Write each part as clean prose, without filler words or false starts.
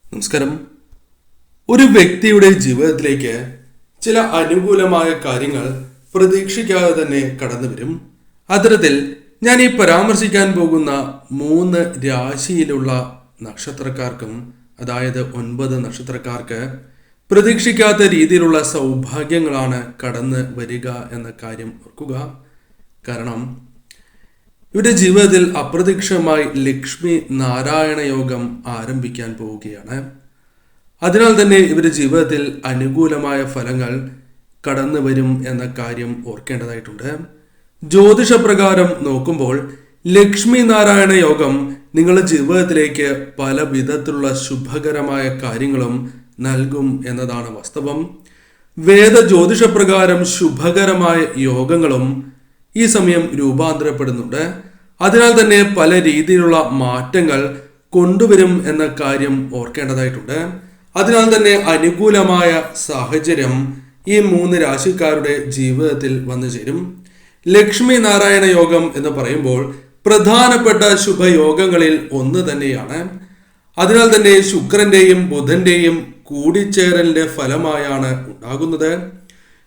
നമസ്കാരം. ഒരു വ്യക്തിയുടെ ജീവിതത്തിലേക്ക് ചില അനുകൂലമായ കാര്യങ്ങൾ പ്രതീക്ഷിക്കാതെ തന്നെ കടന്നു വരും. അത്തരത്തിൽ ഞാൻ ഈ പരാമർശിക്കാൻ പോകുന്ന 3 രാശിയിലുള്ള നക്ഷത്രക്കാർക്കും, അതായത് 9 നക്ഷത്രക്കാർക്ക് പ്രതീക്ഷിക്കാത്ത രീതിയിലുള്ള സൗഭാഗ്യങ്ങളാണ് കടന്നു വരിക എന്ന കാര്യം ഓർക്കുക. കാരണം ഇവരുടെ ജീവിതത്തിൽ അപ്രതീക്ഷിതമായി ലക്ഷ്മി നാരായണ യോഗം ആരംഭിക്കാൻ പോവുകയാണ്. അതിനാൽ തന്നെ ഇവരുടെ ജീവിതത്തിൽ അനുകൂലമായ ഫലങ്ങൾ കടന്നു വരും എന്ന കാര്യം ഓർക്കേണ്ടതായിട്ടുണ്ട്. ജ്യോതിഷപ്രകാരം നോക്കുമ്പോൾ ലക്ഷ്മി നാരായണ യോഗം നിങ്ങളുടെ ജീവിതത്തിലേക്ക് പല വിധത്തിലുള്ള ശുഭകരമായ കാര്യങ്ങളും നൽകും എന്നതാണ് വാസ്തവം. വേദ ജ്യോതിഷപ്രകാരം ശുഭകരമായ യോഗങ്ങളും ഈ സമയം രൂപാന്തരപ്പെടുന്നുണ്ട്. അതിനാൽ തന്നെ പല രീതിയിലുള്ള മാറ്റങ്ങൾ കൊണ്ടുവരും എന്ന കാര്യം ഓർക്കേണ്ടതായിട്ടുണ്ട്. അതിനാൽ തന്നെ അനുകൂലമായ സാഹചര്യം ഈ 3 രാശിക്കാരുടെ ജീവിതത്തിൽ വന്നു ചേരും. ലക്ഷ്മി നാരായണ യോഗം എന്ന് പറയുമ്പോൾ പ്രധാനപ്പെട്ട ശുഭയോഗങ്ങളിൽ ഒന്ന് തന്നെയാണ്. അതിനാൽ തന്നെ ശുക്രന്റെയും ബുധന്റെയും കൂടിച്ചേരലിന്റെ ഫലമായാണ് ഉണ്ടാകുന്നത്.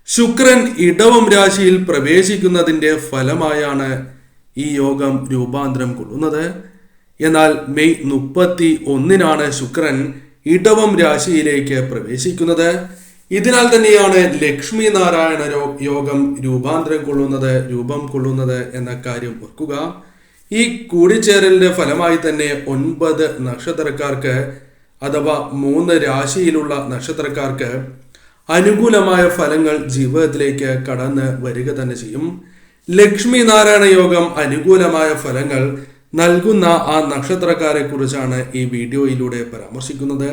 ശുക്രൻ ഇടവം രാശിയിൽ പ്രവേശിക്കുന്നതിന്റെ ഫലമായാണ് ഈ യോഗം രൂപാന്തരം കൊള്ളുന്നത്. എന്നാൽ മെയ് 31-നാണ് ശുക്രൻ ഇടവം രാശിയിലേക്ക് പ്രവേശിക്കുന്നത്. ഇതിനാൽ തന്നെയാണ് ലക്ഷ്മി നാരായണ യോഗം രൂപം കൊള്ളുന്നത് എന്ന കാര്യം ഓർക്കുക. ഈ കൂടിച്ചേരലിന്റെ ഫലമായി തന്നെ 9 നക്ഷത്രക്കാർക്ക് അഥവാ 3 രാശിയിലുള്ള നക്ഷത്രക്കാർക്ക് അനുകൂലമായ ഫലങ്ങൾ ജീവിതത്തിലേക്ക് കടന്ന് വരിക തന്നെ ചെയ്യും. ലക്ഷ്മി നാരായണ യോഗം അനുകൂലമായ ഫലങ്ങൾ നൽകുന്ന ആ നക്ഷത്രക്കാരെ കുറിച്ചാണ് ഈ വീഡിയോയിലൂടെ പരാമർശിക്കുന്നത്.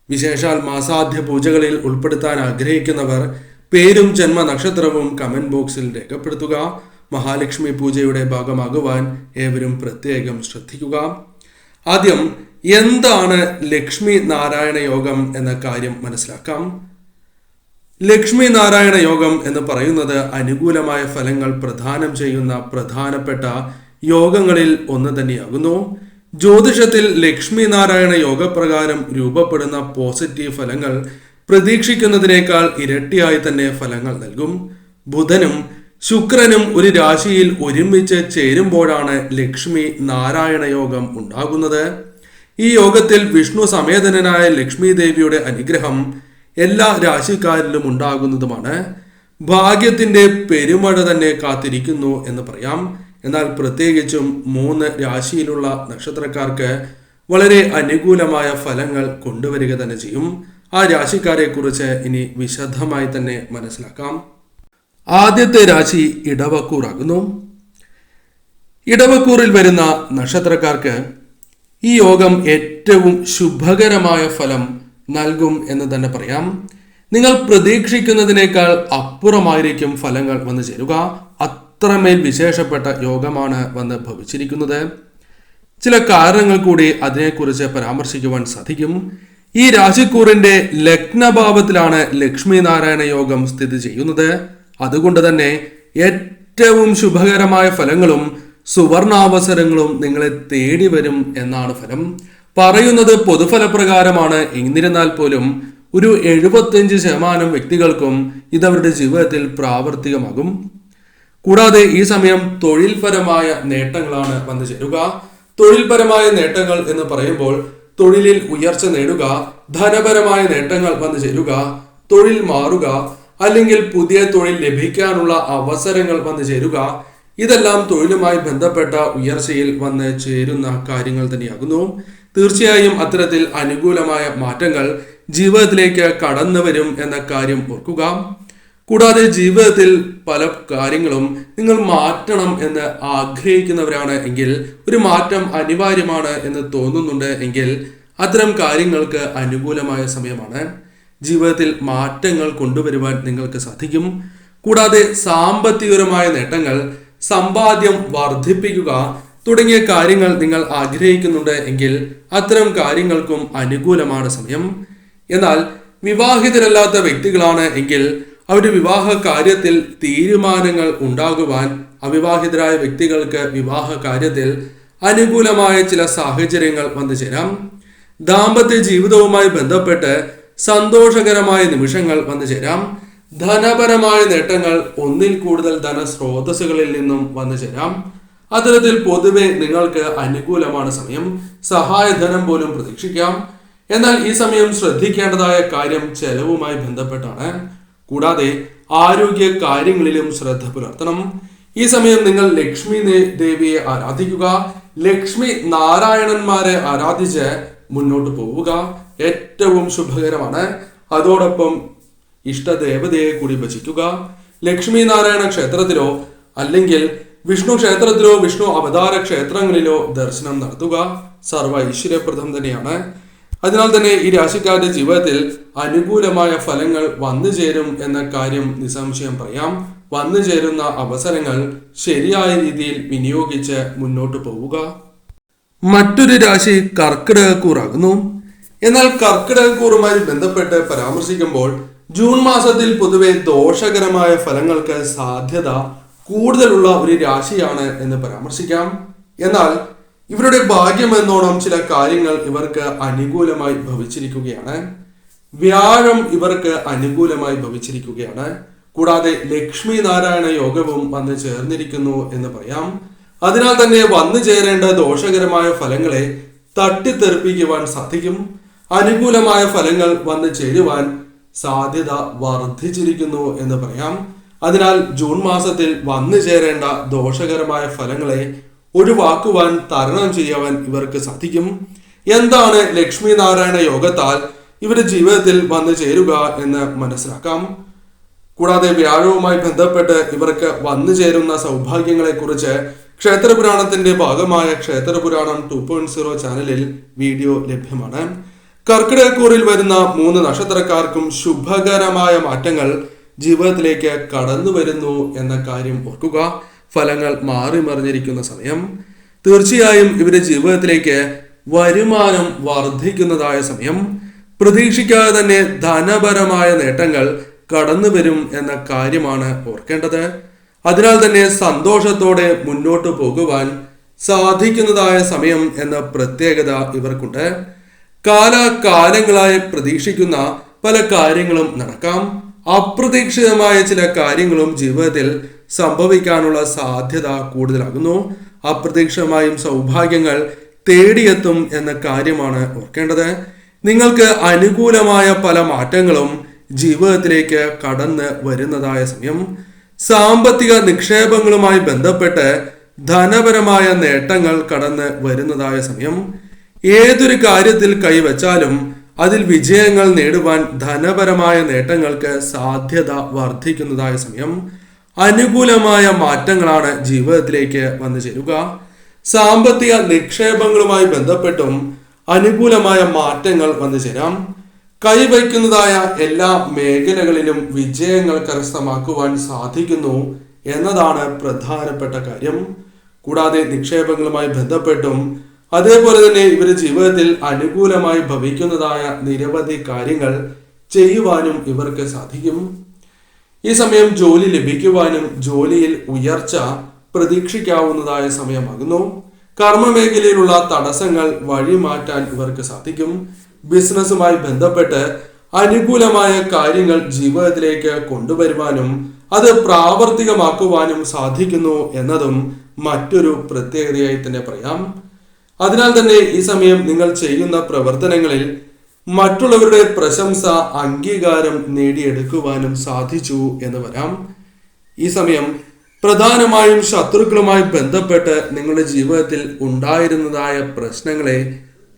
വിശേഷാൽ മാസാദ്യ പൂജകളിൽ ഉൾപ്പെടുത്താൻ ആഗ്രഹിക്കുന്നവർ പേരും ജന്മനക്ഷത്രവും കമന്റ് ബോക്സിൽ രേഖപ്പെടുത്തുക. മഹാലക്ഷ്മി പൂജയുടെ ഭാഗമാകുവാൻ ഏവരും പ്രത്യേകം ശ്രദ്ധിക്കുക. ആദ്യം എന്താണ് ലക്ഷ്മി നാരായണ യോഗം എന്ന കാര്യം മനസ്സിലാക്കാം. ലക്ഷ്മി നാരായണ യോഗം എന്ന് പറയുന്നത് അനുകൂലമായ ഫലങ്ങൾ പ്രദാനം ചെയ്യുന്ന പ്രധാനപ്പെട്ട യോഗങ്ങളിൽ ഒന്ന് തന്നെയാകുന്നു. ജ്യോതിഷത്തിൽ ലക്ഷ്മി നാരായണ യോഗപ്രകാരം രൂപപ്പെടുന്ന പോസിറ്റീവ് ഫലങ്ങൾ പ്രതീക്ഷിക്കുന്നതിനേക്കാൾ ഇരട്ടിയായി തന്നെ ഫലങ്ങൾ നൽകും. ബുധനും ശുക്രനും ഒരു രാശിയിൽ ഒരുമിച്ച് ചേരുമ്പോഴാണ് ലക്ഷ്മി നാരായണ യോഗം ഉണ്ടാകുന്നത്. ഈ യോഗത്തിൽ വിഷ്ണു സമേതനായ ലക്ഷ്മി ദേവിയുടെ അനുഗ്രഹം എല്ലാ രാശിക്കാരിലും ഉണ്ടാകുന്നതുമാണ്. ഭാഗ്യത്തിന്റെ പെരുമഴ തന്നെ കാത്തിരിക്കുന്നു എന്ന് പറയാം. എന്നാൽ പ്രത്യേകിച്ചും 3 രാശിയിലുള്ള നക്ഷത്രക്കാർക്ക് വളരെ അനുകൂലമായ ഫലങ്ങൾ കൊണ്ടുവരിക തന്നെ ചെയ്യും. ആ രാശിക്കാരെ കുറിച്ച് ഇനി വിശദമായി തന്നെ മനസ്സിലാക്കാം. ആദ്യത്തെ രാശി ഇടവക്കൂർ ആകുന്നു. ഇടവക്കൂറിൽ വരുന്ന നക്ഷത്രക്കാർക്ക് ഈ യോഗം ഏറ്റവും ശുഭകരമായ ഫലം നൽകും എന്ന് തന്നെ പറയാം. നിങ്ങൾ പ്രതീക്ഷിക്കുന്നതിനേക്കാൾ അപ്പുറമായിരിക്കും ഫലങ്ങൾ വന്നു ചേരുക. അത്രമേൽ വിശേഷപ്പെട്ട യോഗമാണ് വന്ന് ഭവിച്ചിരിക്കുന്നത്. ചില കാരണങ്ങൾ കൂടി അതിനെക്കുറിച്ച് പരാമർശിക്കുവാൻ സാധിക്കും. ഈ രാശിക്കൂറിന്റെ ലഗ്നഭാവത്തിലാണ് ലക്ഷ്മി നാരായണ യോഗം സ്ഥിതി ചെയ്യുന്നത്. അതുകൊണ്ട് തന്നെ ഏറ്റവും ശുഭകരമായ ഫലങ്ങളും സുവർണാവസരങ്ങളും നിങ്ങളെ തേടി വരും എന്നാണ് ഫലം. പറയുന്നത് പൊതുഫലപ്രകാരമാണ്. എന്നിരുന്നാൽ പോലും ഒരു 75% വ്യക്തികൾക്കും ഇതവരുടെ ജീവിതത്തിൽ പ്രാവർത്തികമാകും. കൂടാതെ ഈ സമയം തൊഴിൽപരമായ നേട്ടങ്ങളാണ് വന്നു ചേരുക. തൊഴിൽപരമായ നേട്ടങ്ങൾ എന്ന് പറയുമ്പോൾ തൊഴിലിൽ ഉയർച്ച നേടുക, ധനപരമായ നേട്ടങ്ങൾ വന്നു ചേരുക, തൊഴിൽ മാറുക, അല്ലെങ്കിൽ പുതിയ തൊഴിൽ ലഭിക്കാനുള്ള അവസരങ്ങൾ വന്നു ചേരുക, ഇതെല്ലാം തൊഴിലുമായി ബന്ധപ്പെട്ട ഉയർച്ചയിൽ വന്ന് ചേരുന്ന കാര്യങ്ങൾ തന്നെയാകുന്നു. തീർച്ചയായും അത്തരത്തിൽ അനുകൂലമായ മാറ്റങ്ങൾ ജീവിതത്തിലേക്ക് കടന്നു വരും എന്ന കാര്യം ഓർക്കുക. കൂടാതെ ജീവിതത്തിൽ പല കാര്യങ്ങളും നിങ്ങൾ മാറ്റണം എന്ന് ആഗ്രഹിക്കുന്നവരാണ് എങ്കിൽ, ഒരു മാറ്റം അനിവാര്യമാണ് എന്ന് തോന്നുന്നുണ്ട് എങ്കിൽ അത്തരം കാര്യങ്ങൾക്ക് അനുകൂലമായ സമയമാണ്. ജീവിതത്തിൽ മാറ്റങ്ങൾ കൊണ്ടുവരുവാൻ നിങ്ങൾക്ക് സാധിക്കും. കൂടാതെ സാമ്പത്തികപരമായ നേട്ടങ്ങൾ, സമ്പാദ്യം വർദ്ധിപ്പിക്കുക തുടങ്ങിയ കാര്യങ്ങൾ നിങ്ങൾ ആഗ്രഹിക്കുന്നുണ്ട് എങ്കിൽ അത്തരം കാര്യങ്ങൾക്കും അനുകൂലമാണ് സമയം. എന്നാൽ വിവാഹിതരല്ലാത്ത വ്യക്തികളാണ് എങ്കിൽ അവരുടെ വിവാഹ കാര്യത്തിൽ തീരുമാനങ്ങൾ ഉണ്ടാകുവാൻ, അവിവാഹിതരായ വ്യക്തികൾക്ക് വിവാഹ കാര്യത്തിൽ അനുകൂലമായ ചില സാഹചര്യങ്ങൾ വന്നു ചേരാം. ദാമ്പത്യ ജീവിതവുമായി ബന്ധപ്പെട്ട് സന്തോഷകരമായ നിമിഷങ്ങൾ വന്നു ചേരാം. ധനപരമായ നേട്ടങ്ങൾ, ഒന്നിൽ കൂടുതൽ ധനസ്രോതസ്സുകളിൽ നിന്നും വന്നു ചേരാം. അത്തരത്തിൽ പൊതുവെ നിങ്ങൾക്ക് അനുകൂലമാണ് സമയം. സഹായധനം പോലും പ്രതീക്ഷിക്കാം. എന്നാൽ ഈ സമയം ശ്രദ്ധിക്കേണ്ടതായ കാര്യം ചെലവുമായി ബന്ധപ്പെട്ടാണ്. കൂടാതെ ആരോഗ്യ കാര്യങ്ങളിലും ശ്രദ്ധ പുലർത്തണം. ഈ സമയം നിങ്ങൾ ലക്ഷ്മി ദേവിയെ ആരാധിക്കുക. ലക്ഷ്മി നാരായണന്മാരെ ആരാധിച്ച് മുന്നോട്ട് പോവുക ഏറ്റവും ശുഭകരമാണ്. അതോടൊപ്പം ഇഷ്ടദേവതയെ കൂടി ഭജിക്കുക. ലക്ഷ്മി നാരായണ ക്ഷേത്രത്തിലോ അല്ലെങ്കിൽ വിഷ്ണു ക്ഷേത്രത്തിലോ വിഷ്ണു അവതാര ക്ഷേത്രങ്ങളിലോ ദർശനം നടത്തുക സർവ്വ ഐശ്വര്യപ്രദം തന്നെയാണ്. അതിനാൽ തന്നെ ഈ രാശിക്കാരുടെ ജീവിതത്തിൽ അനുകൂലമായ ഫലങ്ങൾ വന്നു ചേരും എന്ന കാര്യം നിസ്സംശയം പറയാം. വന്നു ചേരുന്ന അവസരങ്ങൾ ശരിയായ രീതിയിൽ വിനിയോഗിച്ച് മുന്നോട്ട് പോവുക. മറ്റൊരു രാശി കർക്കിടകക്കൂറാകുന്നു. എന്നാൽ കർക്കിടകക്കൂറുമായി ബന്ധപ്പെട്ട് പരാമർശിക്കുമ്പോൾ ജൂൺ മാസത്തിൽ പൊതുവെ ദോഷകരമായ ഫലങ്ങൾക്ക് സാധ്യത കൂടുതലുള്ള ഒരു രാശിയാണ് എന്ന് പരാമർശിക്കാം. എന്നാൽ ഇവരുടെ ഭാഗ്യമെന്നോണം ചില കാര്യങ്ങൾ ഇവർക്ക് അനുകൂലമായി ഭവിച്ചിരിക്കുകയാണ്. വ്യാഴം ഇവർക്ക് അനുകൂലമായി ഭവിച്ചിരിക്കുകയാണ്. കൂടാതെ ലക്ഷ്മി നാരായണ യോഗവും വന്നു ചേർന്നിരിക്കുന്നു എന്ന് പറയാം. അതിനാൽ തന്നെ വന്നു ചേരേണ്ട ദോഷകരമായ ഫലങ്ങളെ തട്ടിത്തെറിപ്പിക്കുവാൻ സാധിക്കും. അനുകൂലമായ ഫലങ്ങൾ വന്നു ചേരുവാൻ സാധ്യത വർദ്ധിച്ചിരിക്കുന്നു എന്ന് പറയാം. അതിനാൽ ജൂൺ മാസത്തിൽ വന്നു ചേരേണ്ട ദോഷകരമായ ഫലങ്ങളെ ഒഴിവാക്കുവാൻ, തരണം ചെയ്യുവാൻ ഇവർക്ക് സാധിക്കും. എന്താണ് ലക്ഷ്മി നാരായണ യോഗത്താൽ ഇവരുടെ ജീവിതത്തിൽ വന്നു ചേരുക എന്ന് മനസ്സിലാക്കാം. കൂടാതെ വ്യാഴവുമായി ബന്ധപ്പെട്ട് ഇവർക്ക് വന്നു ചേരുന്ന സൗഭാഗ്യങ്ങളെ കുറിച്ച് ക്ഷേത്രപുരാണത്തിന്റെ ഭാഗമായ ക്ഷേത്രപുരാണം 2.0 ചാനലിൽ വീഡിയോ ലഭ്യമാണ്. കർക്കിടകക്കൂറിൽ വരുന്ന 3 നക്ഷത്രക്കാർക്കും ശുഭകരമായ മാറ്റങ്ങൾ ജീവിതത്തിലേക്ക് കടന്നു വരുന്നു എന്ന കാര്യം ഓർക്കുക. ഫലങ്ങൾ മാറി മറിഞ്ഞിരിക്കുന്ന സമയം. തീർച്ചയായും ഇവരുടെ ജീവിതത്തിലേക്ക് വരുമാനം വർദ്ധിക്കുന്നതായ സമയം. പ്രതീക്ഷിക്കാതെ തന്നെ ധനപരമായ നേട്ടങ്ങൾ കടന്നു വരും എന്ന കാര്യമാണ് ഓർക്കേണ്ടത്. അതിനാൽ തന്നെ സന്തോഷത്തോടെ മുന്നോട്ട് പോകുവാൻ സാധിക്കുന്നതായ സമയം എന്ന പ്രത്യേകത ഇവർക്കുണ്ട്. കാലാകാലങ്ങളായി പ്രതീക്ഷിക്കുന്ന പല കാര്യങ്ങളും നടക്കാം. അപ്രതീക്ഷിതമായ ചില കാര്യങ്ങളും ജീവിതത്തിൽ സംഭവിക്കാനുള്ള സാധ്യത കൂടുതലാകുന്നു. അപ്രതീക്ഷിതമായും സൗഭാഗ്യങ്ങൾ തേടിയെത്തും എന്ന കാര്യമാണ് ഓർക്കേണ്ടത്. നിങ്ങൾക്ക് അനുകൂലമായ പല മാറ്റങ്ങളും ജീവിതത്തിലേക്ക് കടന്ന് വരുന്നതായ സമയം. സാമ്പത്തിക നിക്ഷേപങ്ങളുമായി ബന്ധപ്പെട്ട് ധനപരമായ നേട്ടങ്ങൾ കടന്ന് വരുന്നതായ സമയം. ഏതൊരു കാര്യത്തിൽ കൈവച്ചാലും അതിൽ വിജയങ്ങൾ നേടുവാൻ ധനപരമായ നേട്ടങ്ങൾക്ക് സാധ്യത വർദ്ധിക്കുന്നതായ സമയം. അനുകൂലമായ മാറ്റങ്ങളാണ് ജീവിതത്തിലേക്ക് വന്നു ചേരുക. സാമ്പത്തിക നിക്ഷേപങ്ങളുമായി ബന്ധപ്പെട്ടും അനുകൂലമായ മാറ്റങ്ങൾ വന്നു ചേരാം. കൈവയ്ക്കുന്നതായ എല്ലാ മേഖലകളിലും വിജയങ്ങൾ കരസ്ഥമാക്കുവാൻ സാധിക്കുന്നു എന്നതാണ് പ്രധാനപ്പെട്ട കാര്യം. കൂടാതെ നിക്ഷേപങ്ങളുമായി ബന്ധപ്പെട്ടും അതേപോലെ തന്നെ ഇവരുടെ ജീവിതത്തിൽ അനുകൂലമായി ഭവിക്കുന്നതായ നിരവധി കാര്യങ്ങൾ ചെയ്യുവാനും ഇവർക്ക് സാധിക്കും. ഈ സമയം ജോലി ലഭിക്കുവാനും ജോലിയിൽ ഉയർച്ച പ്രതീക്ഷിക്കാവുന്നതായ സമയമാകുന്നു. കർമ്മമേഖലയിലുള്ള തടസ്സങ്ങൾ വഴിമാറ്റാൻ ഇവർക്ക് സാധിക്കും. ബിസിനസ്സുമായി ബന്ധപ്പെട്ട് അനുകൂലമായ കാര്യങ്ങൾ ജീവിതത്തിലേക്ക് കൊണ്ടുവരുവാനും അത് പ്രാവർത്തികമാക്കുവാനും സാധിക്കുന്നു എന്നതും മറ്റൊരു പ്രത്യേകതയായി തന്നെ പറയാം. അതിനാൽ തന്നെ ഈ സമയം നിങ്ങൾ ചെയ്യുന്ന പ്രവർത്തനങ്ങളിൽ മറ്റുള്ളവരുടെ പ്രശംസ, അംഗീകാരം നേടിയെടുക്കുവാനും സാധിച്ചു എന്ന് വരാം. ഈ സമയം പ്രധാനമായും ശത്രുക്കളുമായി ബന്ധപ്പെട്ട് നിങ്ങളുടെ ജീവിതത്തിൽ ഉണ്ടായിരുന്നതായ പ്രശ്നങ്ങളെ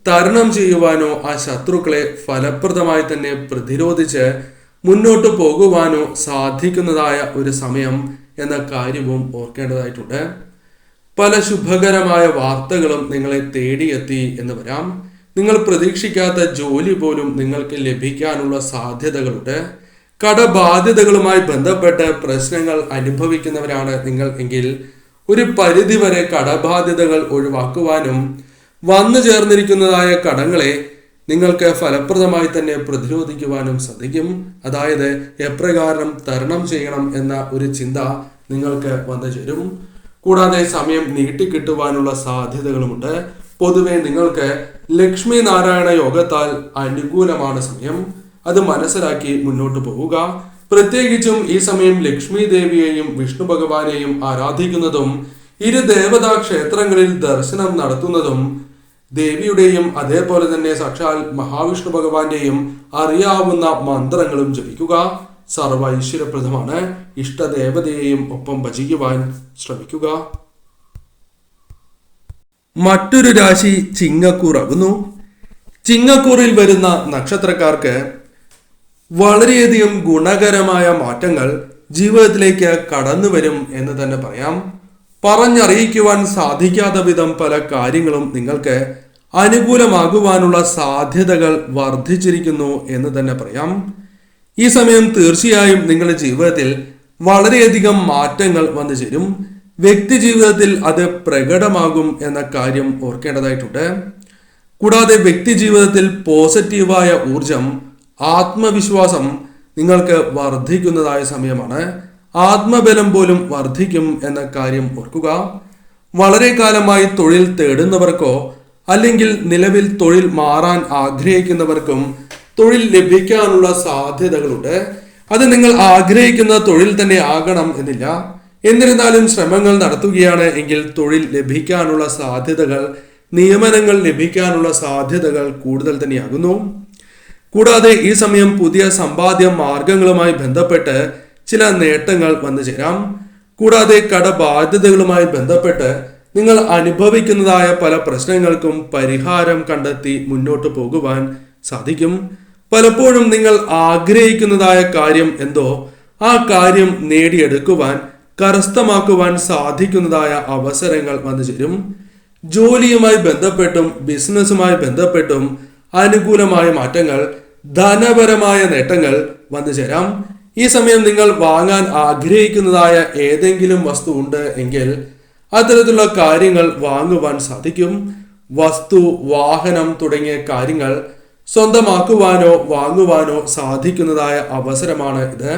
തരണം ചെയ്യുവാനോ ആ ശത്രുക്കളെ ഫലപ്രദമായി തന്നെ പ്രതിരോധിച്ച് മുന്നോട്ട് പോകുവാനോ സാധിക്കുന്നതായ ഒരു സമയം എന്ന കാര്യവും ഓർക്കേണ്ടതായിട്ടുണ്ട്. പല ശുഭകരമായ വാർത്തകളും നിങ്ങളെ തേടിയെത്തി എന്ന് വരാം. നിങ്ങൾ പ്രതീക്ഷിക്കാത്ത ജോലി പോലും നിങ്ങൾക്ക് ലഭിക്കാനുള്ള സാധ്യതകളുണ്ട്. കടബാധ്യതകളുമായി ബന്ധപ്പെട്ട് പ്രശ്നങ്ങൾ അനുഭവിക്കുന്നവരാണ് നിങ്ങൾ എങ്കിൽ ഒരു പരിധിവരെ കടബാധ്യതകൾ ഒഴിവാക്കുവാനും വന്നു ചേർന്നിരിക്കുന്നതായ കടങ്ങളെ നിങ്ങൾക്ക് ഫലപ്രദമായി തന്നെ പ്രതിരോധിക്കുവാനും സാധിക്കും. അതായത് എപ്രകാരം തരണം ചെയ്യണം എന്ന ഒരു ചിന്ത നിങ്ങൾക്ക് വന്നു ചേരും. കൂടാതെ സമയം നീട്ടിക്കിട്ടുവാനുള്ള സാധ്യതകളുമുണ്ട്. പൊതുവെ നിങ്ങൾക്ക് ലക്ഷ്മി നാരായണ യോഗത്താൽ അനുകൂലമാണ് സമയം. അത് മനസ്സിലാക്കി മുന്നോട്ട് പോവുക. പ്രത്യേകിച്ചും ഈ സമയം ലക്ഷ്മി ദേവിയെയും വിഷ്ണു ഭഗവാനെയും ആരാധിക്കുന്നതും ഇരു ദേവതാ ക്ഷേത്രങ്ങളിൽ ദർശനം നടത്തുന്നതും ദേവിയുടെയും അതേപോലെ തന്നെ സാക്ഷാൽ മഹാവിഷ്ണു ഭഗവാന്റെയും അറിയാവുന്ന മന്ത്രങ്ങളും ജപിക്കുക സർവ ഐശ്വര്യപ്രദമാണ്. ഇഷ്ടദേവതയെയും ഒപ്പം ഭജിക്കുവാൻ ശ്രമിക്കുക. മറ്റൊരു രാശി ചിങ്ങക്കൂർ ആകുന്നു. ചിങ്ങക്കൂറിൽ വരുന്ന നക്ഷത്രക്കാർക്ക് വളരെയധികം ഗുണകരമായ മാറ്റങ്ങൾ ജീവിതത്തിലേക്ക് കടന്നു വരും എന്ന് തന്നെ പറയാം. പറഞ്ഞറിയിക്കുവാൻ സാധിക്കാത്ത വിധം പല കാര്യങ്ങളും നിങ്ങൾക്ക് അനുകൂലമാകുവാനുള്ള സാധ്യതകൾ വർദ്ധിച്ചിരിക്കുന്നു എന്ന് തന്നെ പറയാം. ഈ സമയം തീർച്ചയായും നിങ്ങളുടെ ജീവിതത്തിൽ വളരെയധികം മാറ്റങ്ങൾ വന്നു ചേരും. വ്യക്തി ജീവിതത്തിൽ അത് പ്രകടമാകും എന്ന കാര്യം ഓർക്കേണ്ടതായിട്ടുണ്ട്. കൂടാതെ വ്യക്തി ജീവിതത്തിൽ പോസിറ്റീവായ ഊർജം, ആത്മവിശ്വാസം നിങ്ങൾക്ക് വർദ്ധിക്കുന്നതായ സമയമാണ്. ആത്മബലം പോലും വർദ്ധിക്കും എന്ന കാര്യം ഓർക്കുക. വളരെ കാലമായി തൊഴിൽ തേടുന്നവർക്കോ അല്ലെങ്കിൽ നിലവിൽ തൊഴിൽ മാറാൻ ആഗ്രഹിക്കുന്നവർക്കും തൊഴിൽ ലഭിക്കാനുള്ള സാധ്യതകളുണ്ട്. അത് നിങ്ങൾ ആഗ്രഹിക്കുന്ന തൊഴിൽ തന്നെ ആകണം എന്നില്ല. എന്നിരുന്നാലും ശ്രമങ്ങൾ നടത്തുകയാണ് എങ്കിൽ തൊഴിൽ ലഭിക്കാനുള്ള സാധ്യതകൾ, നിയമനങ്ങൾ ലഭിക്കാനുള്ള സാധ്യതകൾ കൂടുതൽ തന്നെയാകുന്നു. കൂടാതെ ഈ സമയം പുതിയ സമ്പാദ്യ മാർഗങ്ങളുമായി ബന്ധപ്പെട്ട് ചില നേട്ടങ്ങൾ വന്നു ചേരാം. കൂടാതെ കടബാധ്യതകളുമായി ബന്ധപ്പെട്ട് നിങ്ങൾ അനുഭവിക്കുന്നതായ പല പ്രശ്നങ്ങൾക്കും പരിഹാരം കണ്ടെത്തി മുന്നോട്ട് പോകുവാൻ സാധിക്കും. പലപ്പോഴും നിങ്ങൾ ആഗ്രഹിക്കുന്നതായ കാര്യം എന്തോ ആ കാര്യം നേടിയെടുക്കുവാൻ, കരസ്ഥമാക്കുവാൻ സാധിക്കുന്നതായ അവസരങ്ങൾ വന്നു ചേരും. ജോലിയുമായി ബന്ധപ്പെട്ടും ബിസിനസ്സുമായി ബന്ധപ്പെട്ടും അനുകൂലമായ മാറ്റങ്ങൾ, ധനപരമായ നേട്ടങ്ങൾ വന്നു ചേരാം. ഈ സമയം നിങ്ങൾ വാങ്ങാൻ ആഗ്രഹിക്കുന്നതായ ഏതെങ്കിലും വസ്തു ഉണ്ട് എങ്കിൽ അത്തരത്തിലുള്ള കാര്യങ്ങൾ വാങ്ങുവാൻ സാധിക്കും. വസ്തു, വാഹനം തുടങ്ങിയ കാര്യങ്ങൾ സ്വന്തമാക്കുവാനോ വാങ്ങുവാനോ സാധിക്കുന്നതായ അവസരമാണ് ഇത്.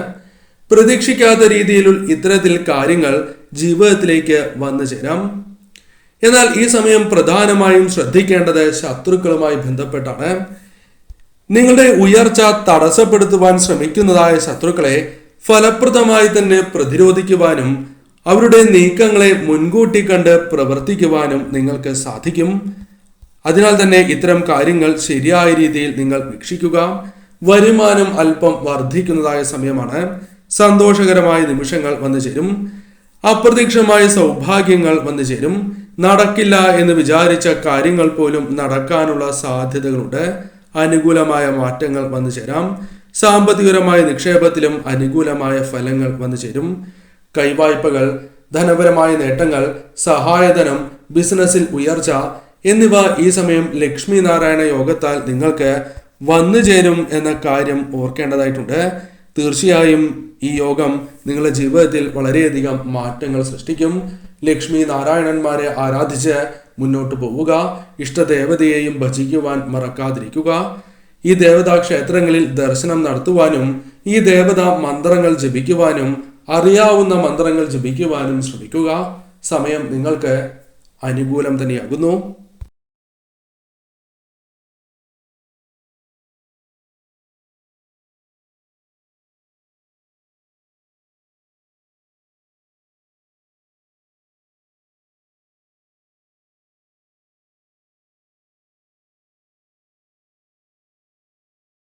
പ്രതീക്ഷിക്കാത്ത രീതിയിൽ ഇത്തരത്തിൽ കാര്യങ്ങൾ ജീവിതത്തിലേക്ക് വന്നു ചേരാം. എന്നാൽ ഈ സമയം പ്രധാനമായും ശ്രദ്ധിക്കേണ്ടത് ശത്രുക്കളുമായി ബന്ധപ്പെട്ടാണ്. നിങ്ങളുടെ ഉയർച്ച തടസ്സപ്പെടുത്തുവാൻ ശ്രമിക്കുന്നതായ ശത്രുക്കളെ ഫലപ്രദമായി തന്നെ പ്രതിരോധിക്കുവാനും അവരുടെ നീക്കങ്ങളെ മുൻകൂട്ടി കണ്ട് പ്രവർത്തിക്കുവാനും നിങ്ങൾക്ക് സാധിക്കും. അതിനാൽ തന്നെ ഇത്തരം കാര്യങ്ങൾ ശരിയായ രീതിയിൽ നിങ്ങൾ വീക്ഷിക്കുക. വരുമാനം അല്പം വർദ്ധിക്കുന്നതായ സമയമാണ്. സന്തോഷകരമായ നിമിഷങ്ങൾ വന്നു ചേരും. അപ്രതീക്ഷിതമായ സൗഭാഗ്യങ്ങൾ വന്നു ചേരും. നടക്കില്ല എന്ന് വിചാരിച്ച കാര്യങ്ങൾ പോലും നടക്കാനുള്ള സാധ്യതകളുണ്ട്. അനുകൂലമായ മാറ്റങ്ങൾ വന്നു ചേരാം. സാമ്പത്തികപരമായ നിക്ഷേപത്തിലും അനുകൂലമായ ഫലങ്ങൾ വന്നു ചേരും. കൈവായ്പകൾ, ധനപരമായ നേട്ടങ്ങൾ, സഹായധനം, ബിസിനസ്സിൽ ഉയർച്ച എന്നിവ ഈ സമയം ലക്ഷ്മി നാരായണ യോഗത്താൽ നിങ്ങൾക്ക് വന്നു ചേരും എന്ന കാര്യം ഓർക്കേണ്ടതായിട്ടുണ്ട്. തീർച്ചയായും ഈ യോഗം നിങ്ങളുടെ ജീവിതത്തിൽ വളരെയധികം മാറ്റങ്ങൾ സൃഷ്ടിക്കും. ലക്ഷ്മി നാരായണന്മാരെ ആരാധിച്ച് മുന്നോട്ട് പോവുക. ഇഷ്ടദേവതയെയും ഭജിക്കുവാൻ മറക്കാതിരിക്കുക. ഈ ദേവതാ ക്ഷേത്രങ്ങളിൽ ദർശനം നടത്തുവാനും ഈ ദേവതാ മന്ത്രങ്ങൾ ജപിക്കുവാനും അറിയാവുന്ന മന്ത്രങ്ങൾ ജപിക്കുവാനും ശ്രമിക്കുക. സമയം നിങ്ങൾക്ക് അനുകൂലം തന്നെയാകുന്നു.